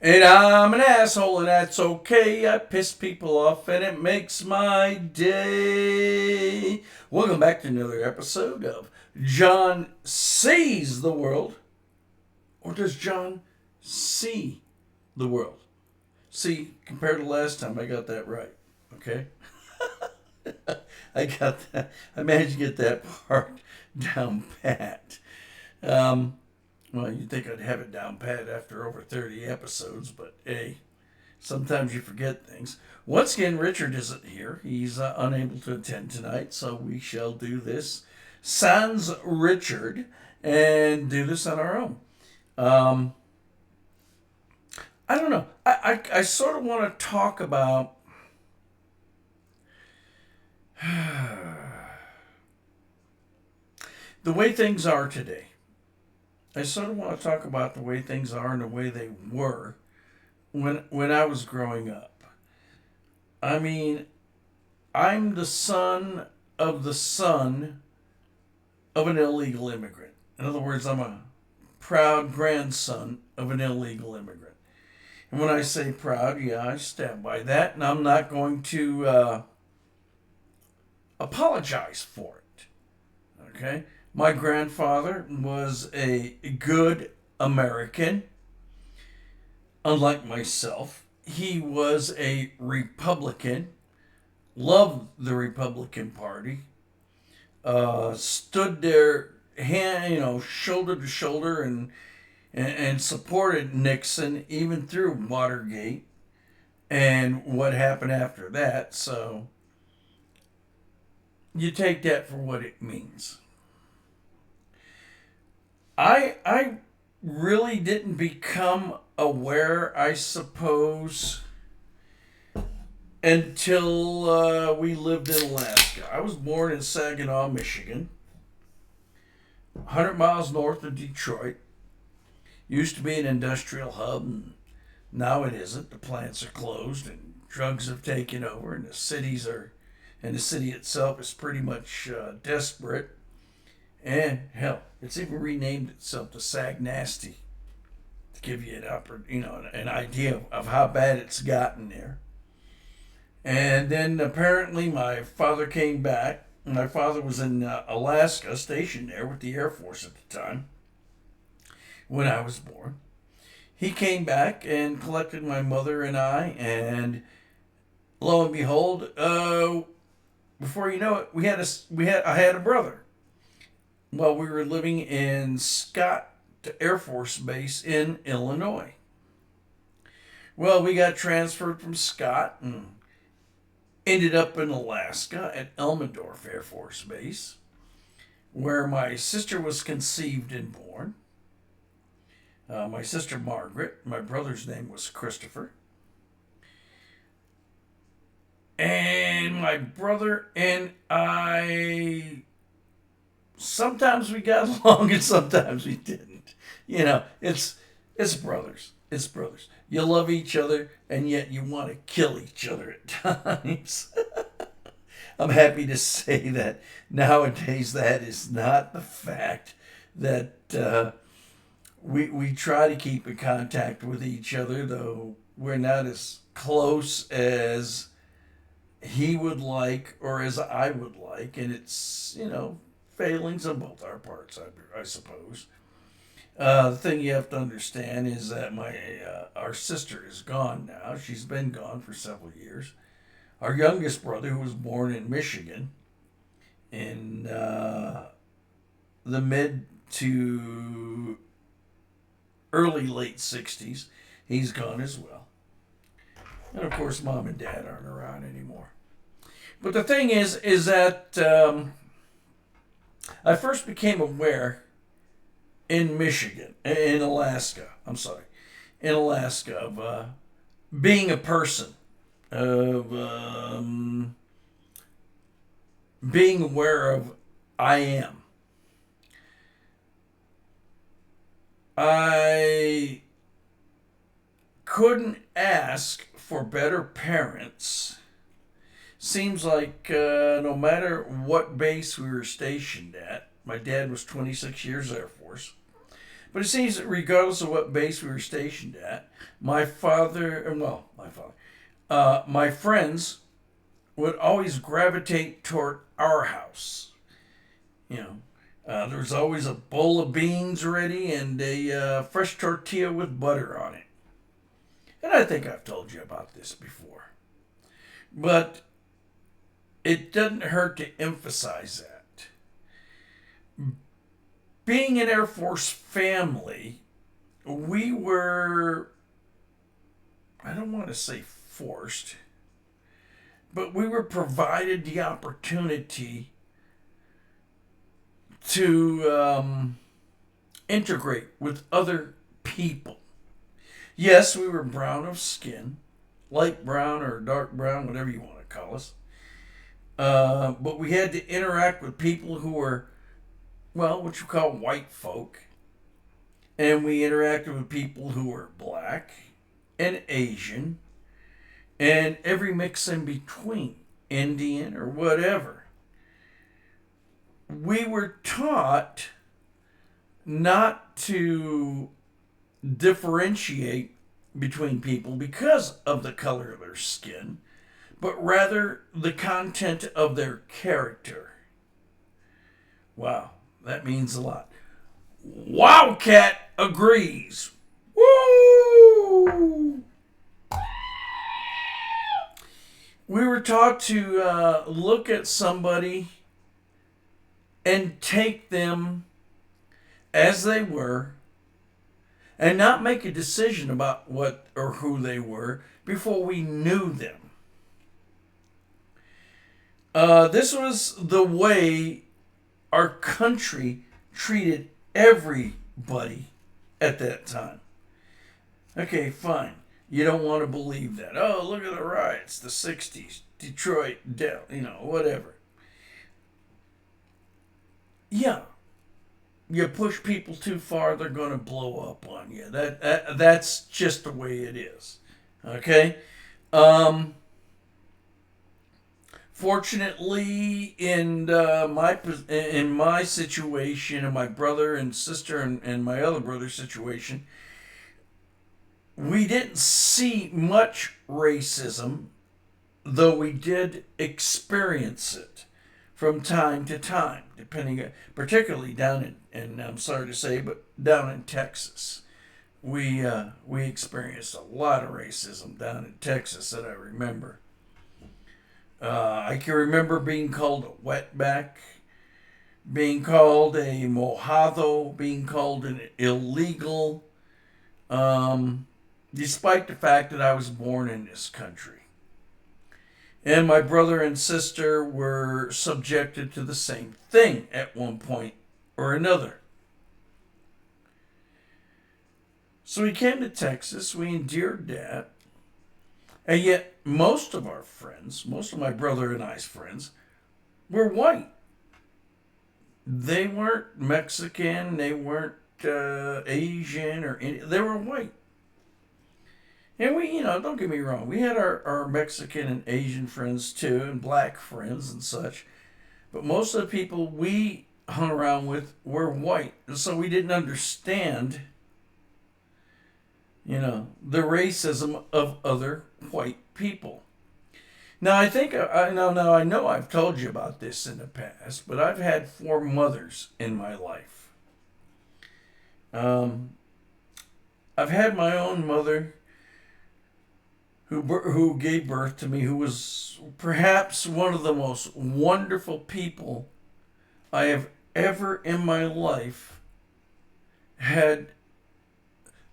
And I'm an asshole, and that's okay. I piss people off, and it makes my day. Welcome back to another episode of John Sees the World. Or does John see the world? See, compared to last time, I got that right. Okay? I got that. I managed to get that part down pat. Um, well, you'd think I'd have it down pat after over 30 episodes, but hey, sometimes you forget things. Once again, Richard isn't here. He's unable to attend tonight, so we shall do this sans Richard and do this on our own. Um, I don't know. I sort of want to talk about the way things are today. I sort of want to talk about the way things are and the way they were when I was growing up. I mean, I'm the son of an illegal immigrant. In other words, I'm a proud grandson of an illegal immigrant. And when I say proud, yeah, I stand by that, and I'm not going to apologize for it. Okay? My grandfather was a good American, unlike myself. He was a Republican, loved the Republican Party, stood there, shoulder to shoulder, and supported Nixon even through Watergate and what happened after that. So you take that for what it means. I really didn't become aware, I suppose, until we lived in Alaska. I was born in Saginaw, Michigan, 100 miles north of Detroit. Used to be an industrial hub, and now it isn't. The plants are closed, and drugs have taken over, and the city itself is pretty much desperate. And hell, it's even renamed itself to Sag Nasty to give you an idea of how bad it's gotten there. And then apparently my father came back. My father was in Alaska, stationed there with the Air Force at the time when I was born. He came back and collected my mother and I, and lo and behold, before you know it, I had a brother. While we were living in Scott Air Force Base in Illinois. Well, we got transferred from Scott and ended up in Alaska at Elmendorf Air Force Base, where my sister was conceived and born. My sister Margaret, my brother's name was Christopher. And my brother and I, sometimes we got along and sometimes we didn't. It's brothers. It's brothers. You love each other and yet you want to kill each other at times. I'm happy to say that nowadays that is not the fact. That we try to keep in contact with each other, though we're not as close as he would like or as I would like, and it's failings on both our parts, I suppose. The thing you have to understand is that our sister is gone now. She's been gone for several years. Our youngest brother, who was born in Michigan in the mid to early late 60s, he's gone as well. And of course, mom and dad aren't around anymore. But the thing is that I first became aware in Alaska, of being a person, of being aware of I am. I couldn't ask for better parents. Seems like no matter what base we were stationed at, my dad was 26 years Air Force. But it seems that regardless of what base we were stationed at, my father, well, my friends would always gravitate toward our house. You know, there was always a bowl of beans ready and a fresh tortilla with butter on it. And I think I've told you about this before. But it doesn't hurt to emphasize that. Being an Air Force family, we were, I don't want to say forced, but we were provided the opportunity to integrate with other people. Yes, we were brown of skin, light brown or dark brown, whatever you want to call us. But we had to interact with people who were, well, what you call white folk. And we interacted with people who were black and Asian and every mix in between, Indian or whatever. We were taught not to differentiate between people because of the color of their skin, but rather the content of their character. Wow, that means a lot. Wildcat agrees. Woo! We were taught to look at somebody and take them as they were and not make a decision about what or who they were before we knew them. This was the way our country treated everybody at that time. Okay, fine. You don't want to believe that. Oh, look at the riots, the 60s, Detroit, whatever. Yeah. You push people too far, they're going to blow up on you. That's just the way it is. Okay? Fortunately, in my situation, and my brother and sister and my other brother's situation, we didn't see much racism, though we did experience it from time to time, particularly down in I'm sorry to say, but down in Texas. We experienced a lot of racism down in Texas that I remember. I can remember being called a wetback, being called a mojado, being called an illegal, despite the fact that I was born in this country. And my brother and sister were subjected to the same thing at one point or another. So we came to Texas, we endured that. And yet most of our friends, most of my brother and I's friends, were white. They weren't Mexican, they weren't Asian or any, they were white. And we, don't get me wrong, we had our Mexican and Asian friends too, and black friends and such. But most of the people we hung around with were white. And so we didn't understand, the racism of other white people. Now, I know I've told you about this in the past, but I've had 4 mothers in my life. I've had my own mother who gave birth to me, who was perhaps one of the most wonderful people I have ever in my life had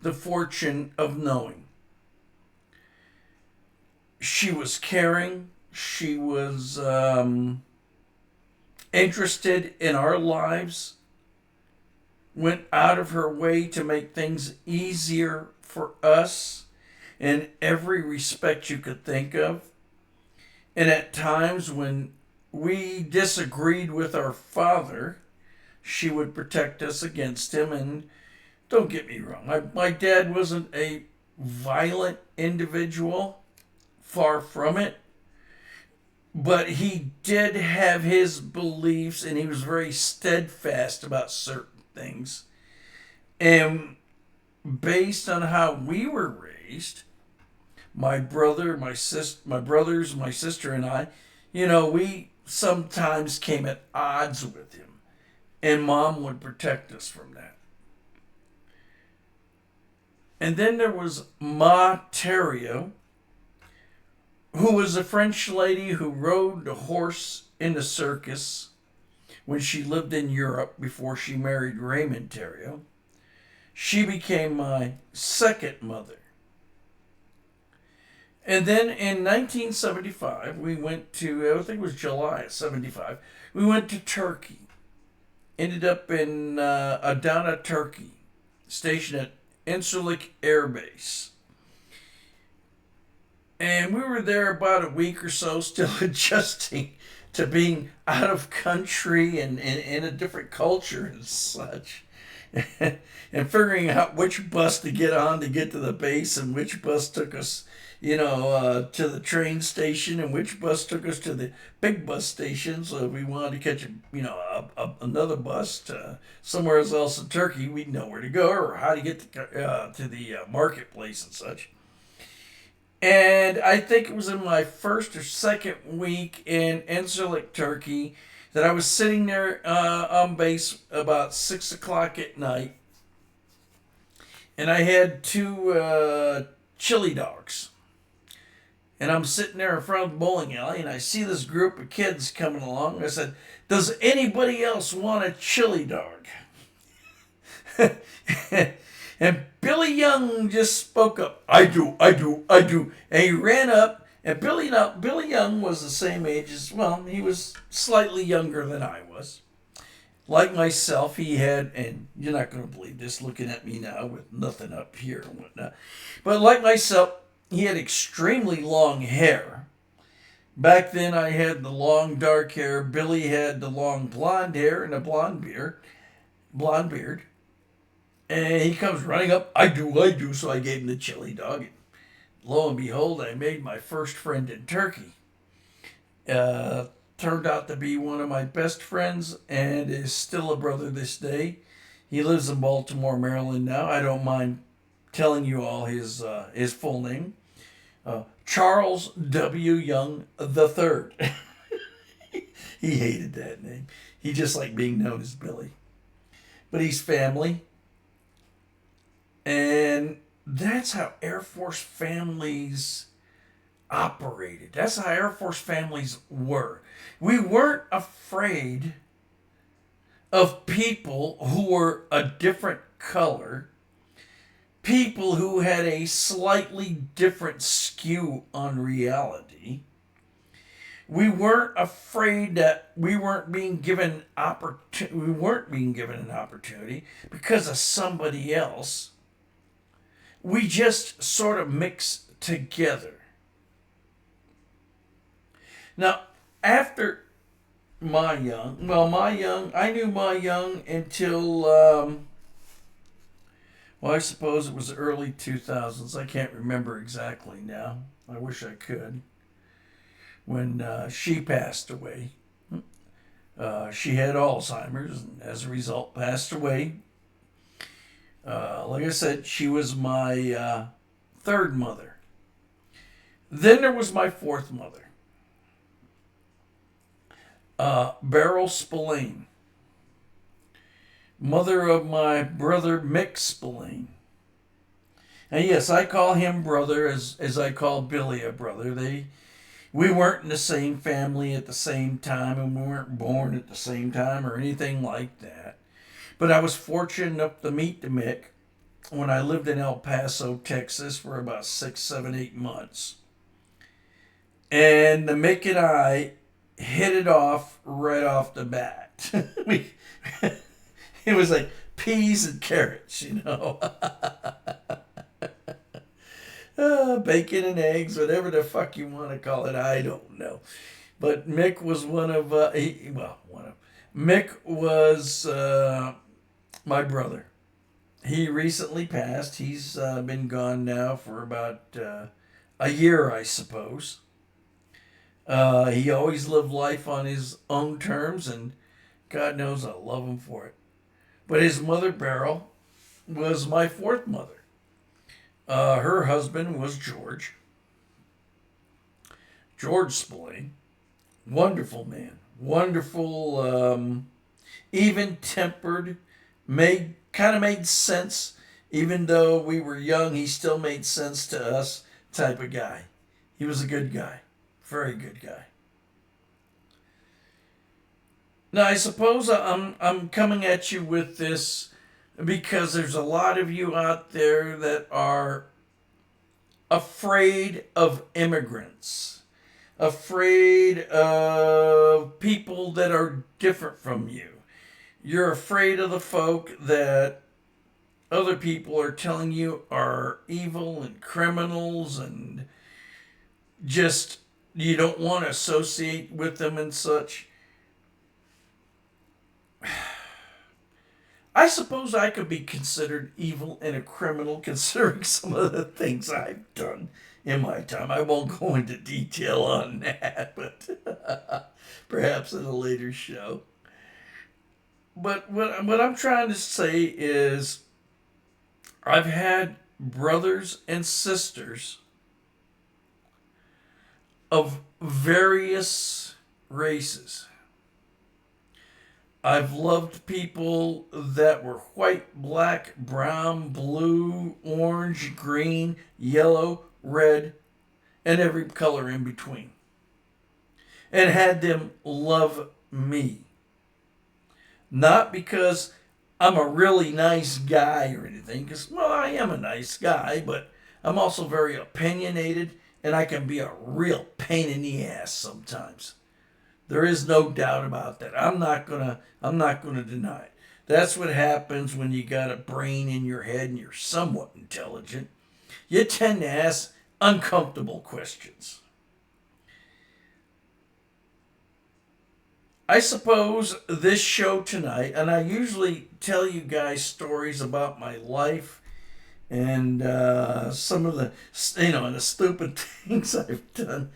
the fortune of knowing. She was caring. She was interested in our lives. Went out of her way to make things easier for us in every respect you could think of. And at times when we disagreed with our father, she would protect us against him. And don't get me wrong, my dad wasn't a violent individual, far from it. But he did have his beliefs, and he was very steadfast about certain things. And based on how we were raised, my brother, my brothers, my sister, and I, we sometimes came at odds with him, and Mom would protect us from that. And then there was Ma Thériault, who was a French lady who rode a horse in the circus when she lived in Europe before she married Raymond Thériault. She became my second mother. And then in 1975, we went to, I think it was July of 75, we went to Turkey. Ended up in Adana, Turkey, stationed at Incirlik Air Base. And we were there about a week or so, still adjusting to being out of country and in a different culture and such. And figuring out which bus to get on to get to the base and which bus took us, to the train station and which bus took us to the big bus station. So if we wanted to catch, another bus to somewhere else in Turkey, we'd know where to go or how to get to the marketplace and such. And I think it was in my first or second week in Incirlik, Turkey, that I was sitting there on base about 6 o'clock at night. And I had two chili dogs. And I'm sitting there in front of the bowling alley, and I see this group of kids coming along. I said, "Does anybody else want a chili dog?" And Billy Young just spoke up. "I do, I do, I do." And he ran up, and Billy Young was the same age as, well, he was slightly younger than I was. Like myself, he had, and you're not going to believe this looking at me now with nothing up here and whatnot, but like myself, he had extremely long hair. Back then, I had the long dark hair. Billy had the long blonde hair and a blonde beard. And he comes running up. "I do, I do." So I gave him the chili dog. And lo and behold, I made my first friend in Turkey. Turned out to be one of my best friends and is still a brother this day. He lives in Baltimore, Maryland now. I don't mind telling you all his full name. Charles W. Young III. He hated that name. He just liked being known as Billy. But he's family. And that's how Air Force families operated. That's how Air Force families were. We weren't afraid of people who were a different color, people who had a slightly different skew on reality. We weren't afraid that we weren't being given an opportunity because of somebody else. We just sort of mixed together. Now, after I knew Ma Young until, I suppose it was the early 2000s. I can't remember exactly now. I wish I could. When she passed away. She had Alzheimer's and as a result passed away. Like I said, she was my third mother. Then there was my fourth mother. Beryl Spillane, mother of my brother Mick Spillane. And yes, I call him brother as I call Billy a brother. We weren't in the same family at the same time, and we weren't born at the same time or anything like that. But I was fortunate enough to meet the Mick when I lived in El Paso, Texas for about 6, 7, 8 months. And the Mick and I hit it off right off the bat. It was like peas and carrots, bacon and eggs, whatever the fuck you want to call it, I don't know. But Mick was Mick was my brother. He recently passed. He's been gone now for about a year, I suppose. He always lived life on his own terms, and God knows I love him for it. But his mother, Beryl, was my fourth mother. Her husband was George Spillane. Wonderful man. Wonderful, even-tempered, made sense. Even though we were young, he still made sense to us type of guy. He was a good guy. Very good guy. Now, I suppose I'm coming at you with this because there's a lot of you out there that are afraid of immigrants, afraid of people that are different from you. You're afraid of the folk that other people are telling you are evil and criminals, and just you don't want to associate with them and such. I suppose I could be considered evil and a criminal considering some of the things I've done in my time. I won't go into detail on that, but perhaps in a later show. But what I'm trying to say is I've had brothers and sisters of various races. I've loved people that were white, black, brown, blue, orange, green, yellow, red, and every color in between. And had them love me. Not because I'm a really nice guy or anything, because, well, I am a nice guy, but I'm also very opinionated, and I can be a real pain in the ass sometimes. There is no doubt about that. I'm not gonna deny it. That's what happens when you got a brain in your head and you're somewhat intelligent. You tend to ask uncomfortable questions. I suppose this show tonight, and I usually tell you guys stories about my life and some of the the stupid things I've done.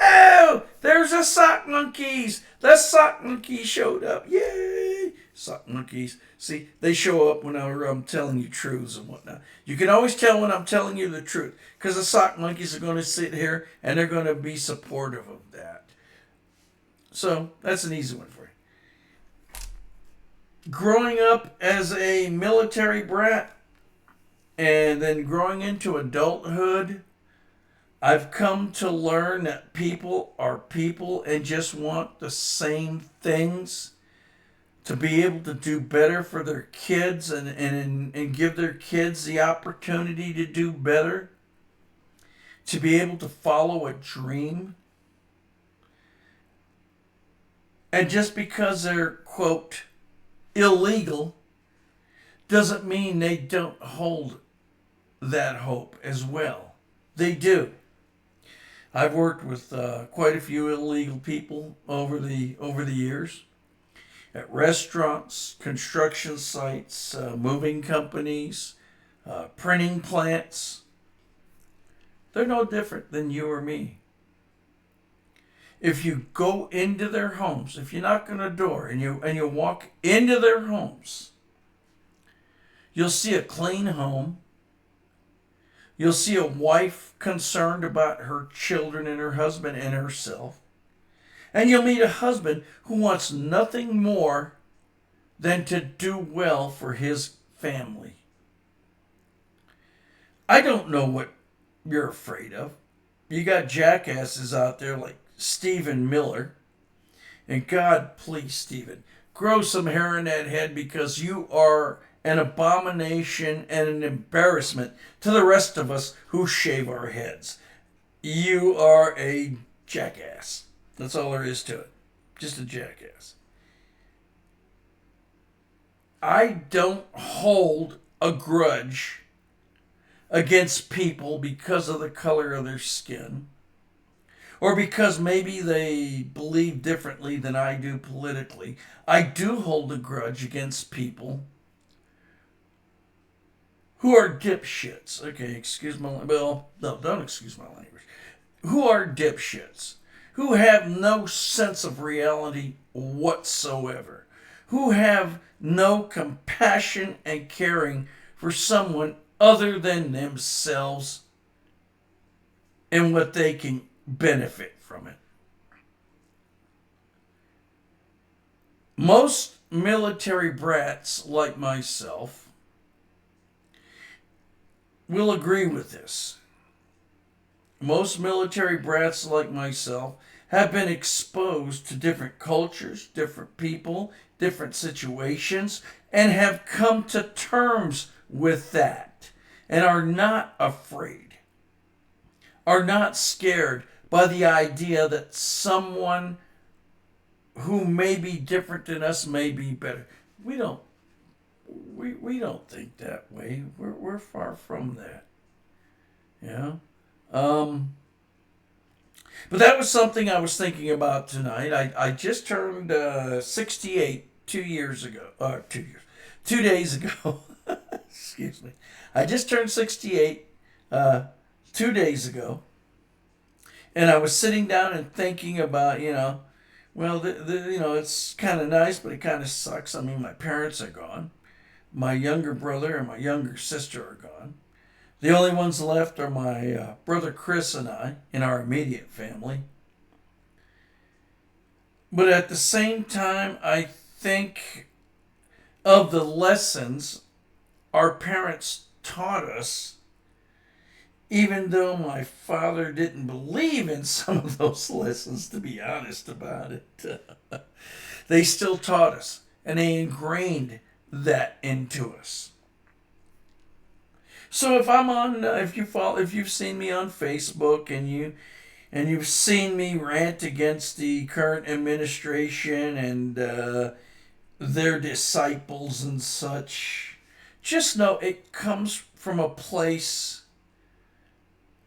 Oh, there's the sock monkeys. The sock monkeys showed up. Yay! Sock monkeys. See, they show up when I'm telling you truths and whatnot. You can always tell when I'm telling you the truth because the sock monkeys are going to sit here and they're going to be supportive of that. So that's an easy one for you. Growing up as a military brat and then growing into adulthood, I've come to learn that people are people and just want the same things to be able to do better for their kids and give their kids the opportunity to do better, to be able to follow a dream. And just because they're, quote, illegal doesn't mean they don't hold that hope as well. They do. I've worked with quite a few illegal people over the years at restaurants, construction sites, moving companies, printing plants. They're no different than you or me. If you go into their homes, if you knock on a door and you walk into their homes, you'll see a clean home. You'll see a wife concerned about her children and her husband and herself. And you'll meet a husband who wants nothing more than to do well for his family. I don't know what you're afraid of. You got jackasses out there like Stephen Miller. And God, please, Stephen, grow some hair in that head because you are an abomination and an embarrassment to the rest of us who shave our heads. You are a jackass. That's all there is to it. Just a jackass. I don't hold a grudge against people because of the color of their skin, or because maybe they believe differently than I do politically. I do hold a grudge against people who are dipshits. Okay, excuse my language. Well, no, don't excuse my language. Who are dipshits. Who have no sense of reality whatsoever. Who have no compassion and caring for someone other than themselves and what they can benefit from it. Most military brats like myself will agree with this. Most military brats like myself have been exposed to different cultures, different people, different situations, and have come to terms with that and are not afraid, are not scared by the idea that someone who may be different than us may be better. We don't think that way. We're far from that. Yeah. But that was something I was thinking about tonight. I just turned 68 2 days ago. Excuse me. I just turned 68 2 days ago. And I was sitting down and thinking about, well, it's kind of nice, but it kind of sucks. I mean, my parents are gone. My younger brother and my younger sister are gone. The only ones left are my brother Chris and I in our immediate family. But at the same time, I think of the lessons our parents taught us, even though my father didn't believe in some of those lessons, to be honest about it. They still taught us, and they ingrained that into us. So if I'm on, if you've seen me on Facebook and you've seen me rant against the current administration and their disciples and such, just know it comes from a place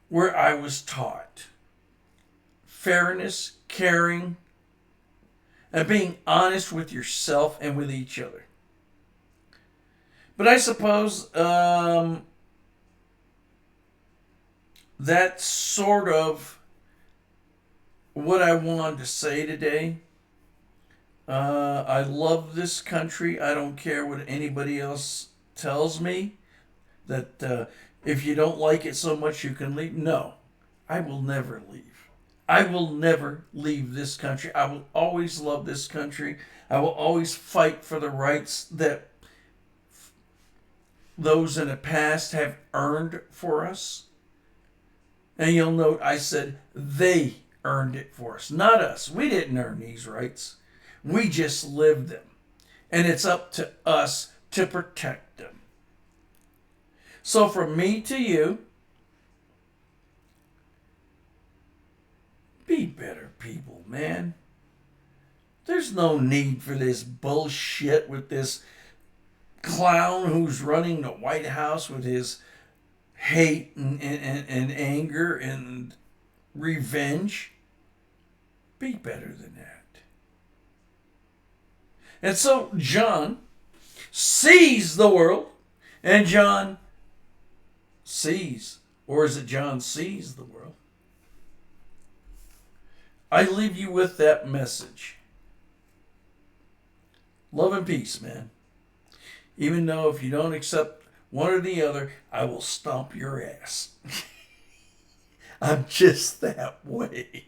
where I was taught fairness, caring, and being honest with yourself and with each other. But I suppose that's sort of what I wanted to say today. I love this country. I don't care what anybody else tells me, that if you don't like it so much you can leave. No, I will never leave. I will never leave this country. I will always love this country. I will always fight for the rights that those in the past have earned for us. And you'll note I said they earned it for us, not us. We didn't earn these rights. We just lived them. And it's up to us to protect them. So from me to you, be better people, man. There's no need for this bullshit with this clown who's running the White House with his hate and anger and revenge. Be better than that. And so John sees the world, and John sees, or is it John sees the world? I leave you with that message. Love and peace, man. Even though if you don't accept one or the other, I will stomp your ass. I'm just that way.